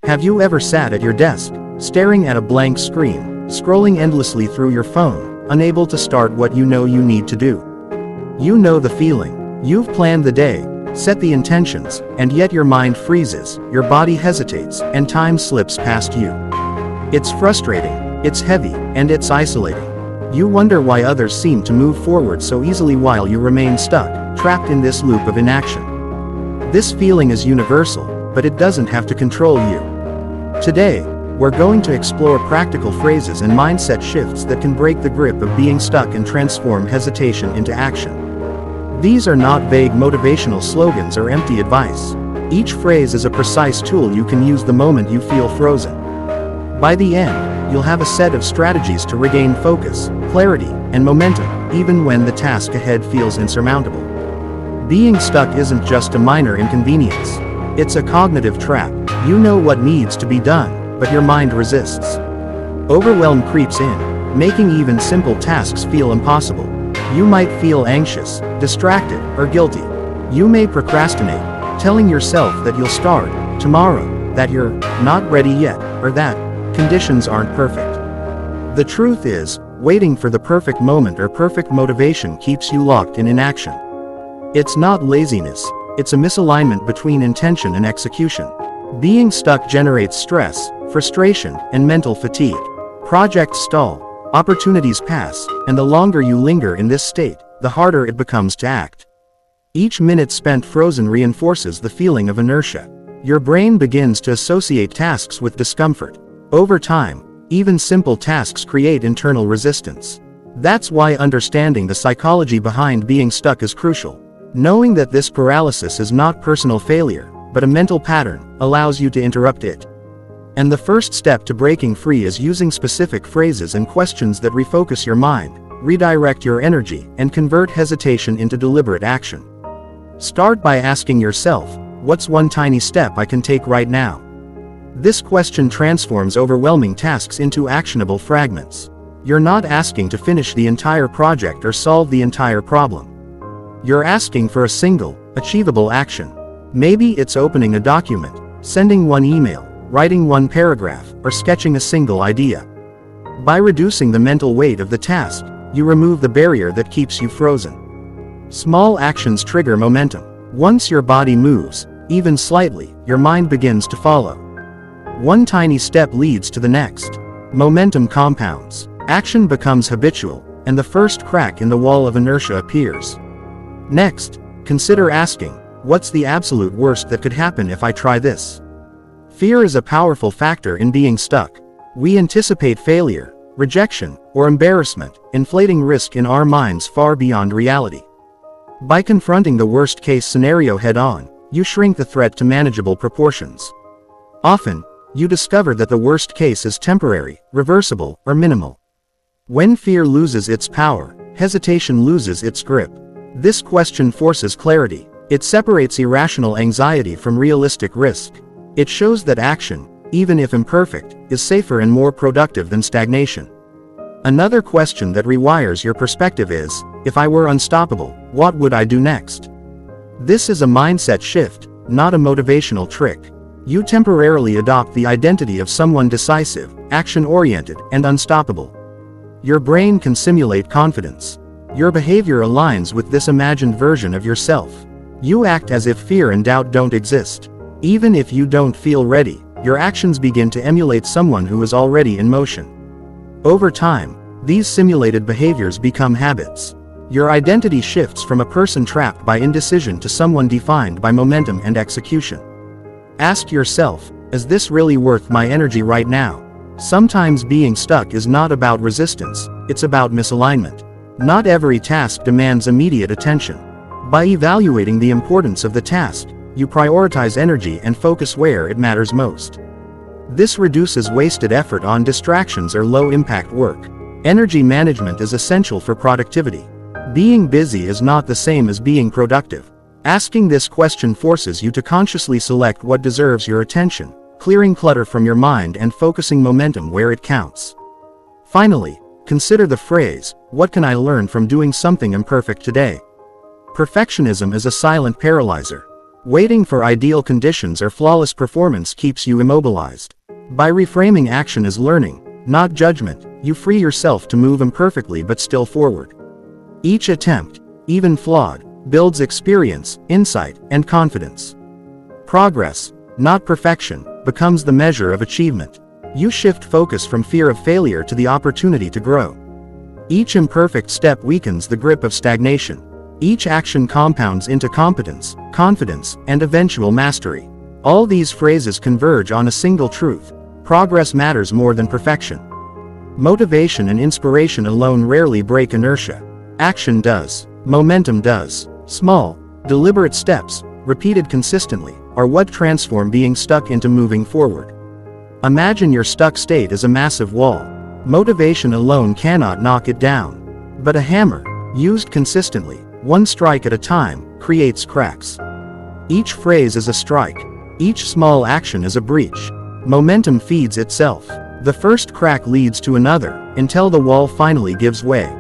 Have you ever sat at your desk, staring at a blank screen, scrolling endlessly through your phone, unable to start what you know you need to do? You know the feeling. You've planned the day, set the intentions, and yet your mind freezes, your body hesitates, and time slips past you. It's frustrating, it's heavy, and it's isolating. You wonder why others seem to move forward so easily while you remain stuck, trapped in this loop of inaction. This feeling is universal, but it doesn't have to control you. Today, we're going to explore practical phrases and mindset shifts that can break the grip of being stuck and transform hesitation into action. These are not vague motivational slogans or empty advice. Each phrase is a precise tool you can use the moment you feel frozen. By the end, you'll have a set of strategies to regain focus, clarity, and momentum, even when the task ahead feels insurmountable. Being stuck isn't just a minor inconvenience. It's a cognitive trap. You know what needs to be done, but your mind resists. Overwhelm creeps in, making even simple tasks feel impossible. You might feel anxious, distracted, or guilty. You may procrastinate, telling yourself that you'll start tomorrow, that you're not ready yet, or that conditions aren't perfect. The truth is, waiting for the perfect moment or perfect motivation keeps you locked in inaction. It's not laziness, it's a misalignment between intention and execution. Being stuck generates stress, frustration, and mental fatigue. Projects stall, opportunities pass, and the longer you linger in this state, the harder it becomes to act. Each minute spent frozen reinforces the feeling of inertia. Your brain begins to associate tasks with discomfort. Over time, even simple tasks create internal resistance. That's why understanding the psychology behind being stuck is crucial. Knowing that this paralysis is not personal failure, but a mental pattern, allows you to interrupt it. And the first step to breaking free is using specific phrases and questions that refocus your mind, redirect your energy, and convert hesitation into deliberate action. Start by asking yourself, what's one tiny step I can take right now? This question transforms overwhelming tasks into actionable fragments. You're not asking to finish the entire project or solve the entire problem. You're asking for a single, achievable action. Maybe it's opening a document, sending one email, writing one paragraph, or sketching a single idea. By reducing the mental weight of the task, you remove the barrier that keeps you frozen. Small actions trigger momentum. Once your body moves, even slightly, your mind begins to follow. One tiny step leads to the next. Momentum compounds. Action becomes habitual, and the first crack in the wall of inertia appears. Next, consider asking, what's the absolute worst that could happen if I try this? Fear is a powerful factor in being stuck. We anticipate failure, rejection, or embarrassment, inflating risk in our minds far beyond reality. By confronting the worst-case scenario head-on, you shrink the threat to manageable proportions. Often, you discover that the worst case is temporary, reversible, or minimal. When fear loses its power, hesitation loses its grip. This question forces clarity. It separates irrational anxiety from realistic risk. It shows that action, even if imperfect, is safer and more productive than stagnation. Another question that rewires your perspective is, if I were unstoppable, what would I do next? This is a mindset shift, not a motivational trick. You temporarily adopt the identity of someone decisive, action-oriented, and unstoppable. Your brain can simulate confidence. Your behavior aligns with this imagined version of yourself. You act as if fear and doubt don't exist. Even if you don't feel ready, your actions begin to emulate someone who is already in motion. Over time, these simulated behaviors become habits. Your identity shifts from a person trapped by indecision to someone defined by momentum and execution. Ask yourself, is this really worth my energy right now? Sometimes being stuck is not about resistance, it's about misalignment. Not every task demands immediate attention. By evaluating the importance of the task, you prioritize energy and focus where it matters most. This reduces wasted effort on distractions or low-impact work. Energy management is essential for productivity. Being busy is not the same as being productive. Asking this question forces you to consciously select what deserves your attention, clearing clutter from your mind and focusing momentum where it counts. Finally, consider the phrase, what can I learn from doing something imperfect today? Perfectionism is a silent paralyzer. Waiting for ideal conditions or flawless performance keeps you immobilized. By reframing action as learning, not judgment, you free yourself to move imperfectly but still forward. Each attempt, even flawed, builds experience, insight, and confidence. Progress, not perfection, becomes the measure of achievement. You shift focus from fear of failure to the opportunity to grow. Each imperfect step weakens the grip of stagnation. Each action compounds into competence, confidence, and eventual mastery. All these phrases converge on a single truth: progress matters more than perfection. Motivation and inspiration alone rarely break inertia. Action does. Momentum does. Small, deliberate steps, repeated consistently, are what transform being stuck into moving forward. Imagine your stuck state as a massive wall. Motivation alone cannot knock it down. But a hammer, used consistently, one strike at a time, creates cracks. Each phrase is a strike. Each small action is a breach. Momentum feeds itself. The first crack leads to another, until the wall finally gives way.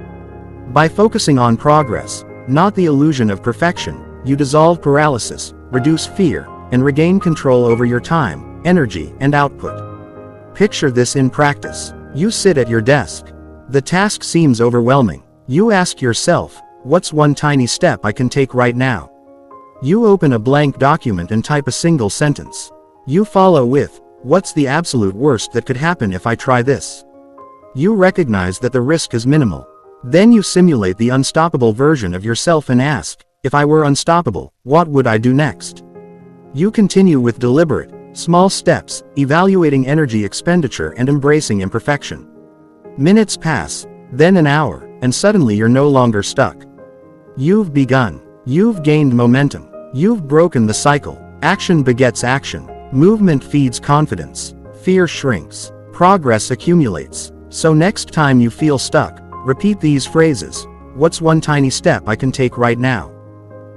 By focusing on progress, not the illusion of perfection, you dissolve paralysis, reduce fear, and regain control over your time, energy, and output. Picture this in practice. You sit at your desk. The task seems overwhelming. You ask yourself, what's one tiny step I can take right now? You open a blank document and type a single sentence. You follow with, what's the absolute worst that could happen if I try this? You recognize that the risk is minimal. Then you simulate the unstoppable version of yourself and ask, if I were unstoppable, what would I do next? You continue with deliberate, small steps, evaluating energy expenditure and embracing imperfection. Minutes pass, then an hour, and suddenly you're no longer stuck. You've begun. You've gained momentum. You've broken the cycle. Action begets action. Movement feeds confidence. Fear shrinks. Progress accumulates. So next time you feel stuck, repeat these phrases. What's one tiny step I can take right now?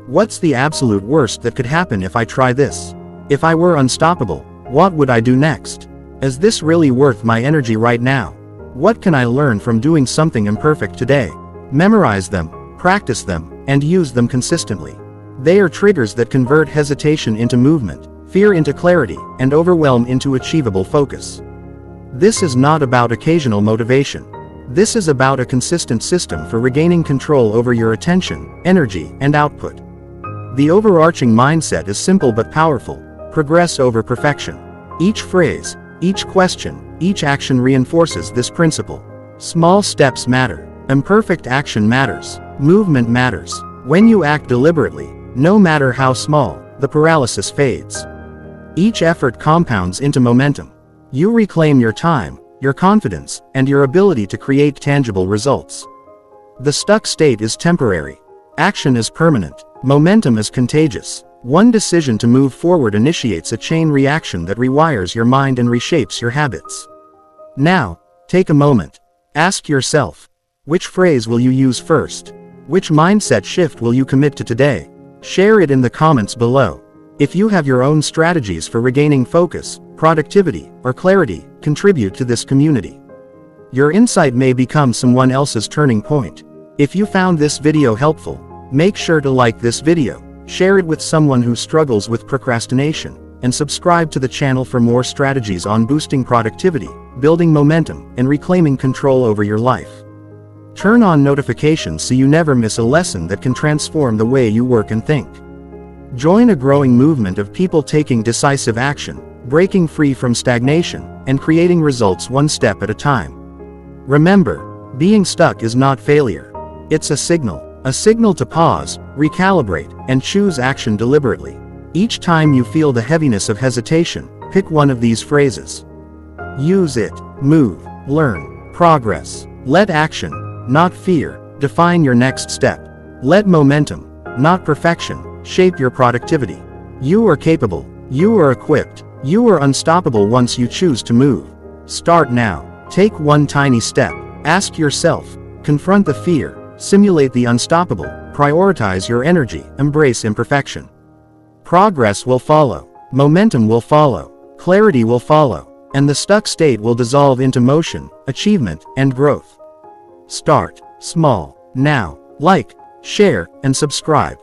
What's the absolute worst that could happen if I try this? If I were unstoppable, what would I do next? Is this really worth my energy right now? What can I learn from doing something imperfect today? Memorize them, practice them, and use them consistently. They are triggers that convert hesitation into movement, fear into clarity, and overwhelm into achievable focus. This is not about occasional motivation. This is about a consistent system for regaining control over your attention, energy, and output. The overarching mindset is simple but powerful: progress over perfection. Each phrase, each question, each action reinforces this principle. Small steps matter. Imperfect action matters. Movement matters. When you act deliberately, no matter how small, the paralysis fades. Each effort compounds into momentum. You reclaim your time, your confidence, and your ability to create tangible results. The stuck state is temporary. Action is permanent. Momentum is contagious. One decision to move forward initiates a chain reaction that rewires your mind and reshapes your habits. Now, take a moment. Ask yourself, which phrase will you use first? Which mindset shift will you commit to today? Share it in the comments below. If you have your own strategies for regaining focus, productivity, or clarity, contribute to this community. Your insight may become someone else's turning point. If you found this video helpful, make sure to like this video, share it with someone who struggles with procrastination, and subscribe to the channel for more strategies on boosting productivity, building momentum, and reclaiming control over your life. Turn on notifications so you never miss a lesson that can transform the way you work and think. Join a growing movement of people taking decisive action, breaking free from stagnation, and creating results one step at a time. Remember, being stuck is not failure. It's a signal to pause, recalibrate, and choose action deliberately. Each time you feel the heaviness of hesitation, pick one of these phrases. Use it. Move, learn, progress. Let action, not fear, define your next step. Let momentum, not perfection, shape your productivity. You are capable. You are equipped. You are unstoppable once you choose to move. Start now. Take one tiny step. Ask yourself. Confront the fear. Simulate the unstoppable. Prioritize your energy. Embrace imperfection. Progress will follow. Momentum will follow. Clarity will follow. And the stuck state will dissolve into motion, achievement, and growth. Start small. Now. Like, share, and subscribe.